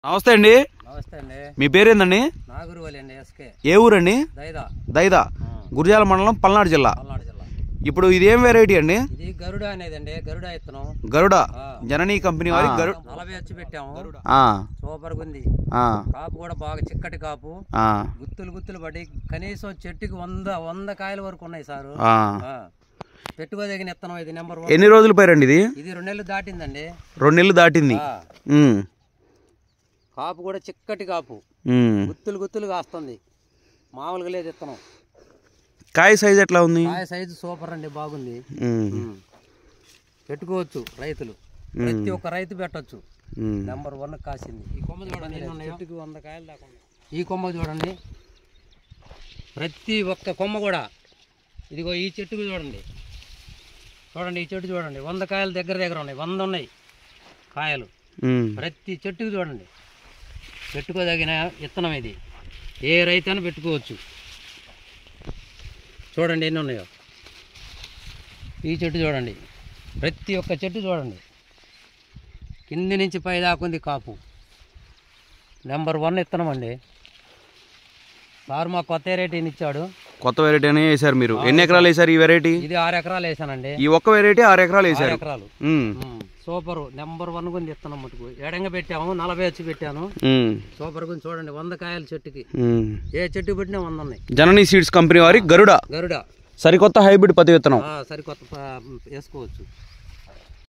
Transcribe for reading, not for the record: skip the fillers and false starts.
నమస్తే అండి. నమస్తే అండి. మీ పేరేందండి? నాగురువల్లి అండి. ఎస్కే. ఏ ఊరండి? దైదా, గురిజాల మండలం, పల్నాడు జిల్లా. ఇప్పుడు ఇదేం వెరైటీ అండి? ఇది గరుడ అనేదండి. గరుడ ఇత్తనం. గరుడ జననీ కంపెనీ వారి గరుడ 40 వచ్చి పెట్టాము. సూపర్ ఉంది. కాపు కూడా బాగా చిక్కటి కాపు, గుత్తులు గుత్తులు పడి కనీసం చెట్టుకి 100 కాయల వరకు ఉన్నాయి సారు. పెట్టుకోదగిన ఇత్తనం ఇది. నెంబర్ 1. ఎన్ని రోజులు పైరండి ఇది? ఇది 2 నెలలు దాటిందండి. 2 నెలలు దాటింది. కాపు కూడా చిక్కటి కాపు, గుత్తులు గుత్తులు కాస్తుంది. మామూలుగా లేదు ఇత్తనం. కాయ సైజ్ ఎట్లా ఉంది? కాయ సైజు సూపర్ అండి, బాగుంది. పెట్టుకోవచ్చు రైతులు, ప్రతి ఒక్క రైతు పెట్టచ్చు. నెంబర్ 1 కాసింది. ఈ కొమ్మ చూడండి, చెట్టుకి 100 కాయలు దాకా. ఈ కొమ్మ చూడండి, ప్రతి ఒక్క కొమ్మ కూడా. ఇదిగో ఈ చెట్టుకు చూడండి, ఈ చెట్టు చూడండి, 100 కాయలు దగ్గర ఉన్నాయి. 100 ఉన్నాయి కాయలు ప్రతి చెట్టుకు చూడండి. పెట్టుకోదగిన విత్తనం ఇది. ఏ రైతైనా పెట్టుకోవచ్చు. చూడండి ఎన్ని ఉన్నాయో. ఈ చెట్టు చూడండి, ప్రతి ఒక్క చెట్టు చూడండి, కింది నుంచి పై దాకుంది కాపు. నెంబర్ 1 విత్తనం అండి. సార్ మా కొత్త వెరైటీని ఇచ్చాడు. కొత్త వెరైటీ అని వేసారు మీరు. ఎన్ని ఎకరాలు వేసారు ఈ వెరైటీ? ఇది 6 ఎకరాలు వేసానండి. ఈ ఒక్క వెరైటీ 6 ఎకరాలు వేసారు. 6 ఎకరాలు సూపర్. నెంబర్ 1 గుంది ఇత్తనం మటుకు. ఎడంగా పెట్టాము, 40 వచ్చి పెట్టాను. సూపర్ గుంది చూడండి, 100 కాయల చెట్టుకి. ఏ చెట్టు పెట్టినా 100 ఉన్నాయి. జననీ సీడ్స్ కంపెనీ వారి గరుడ గరుడ సరికొత్త హైబ్రిడ్ పత్తి విత్తనం. సరికొత్త వేసుకోవచ్చు.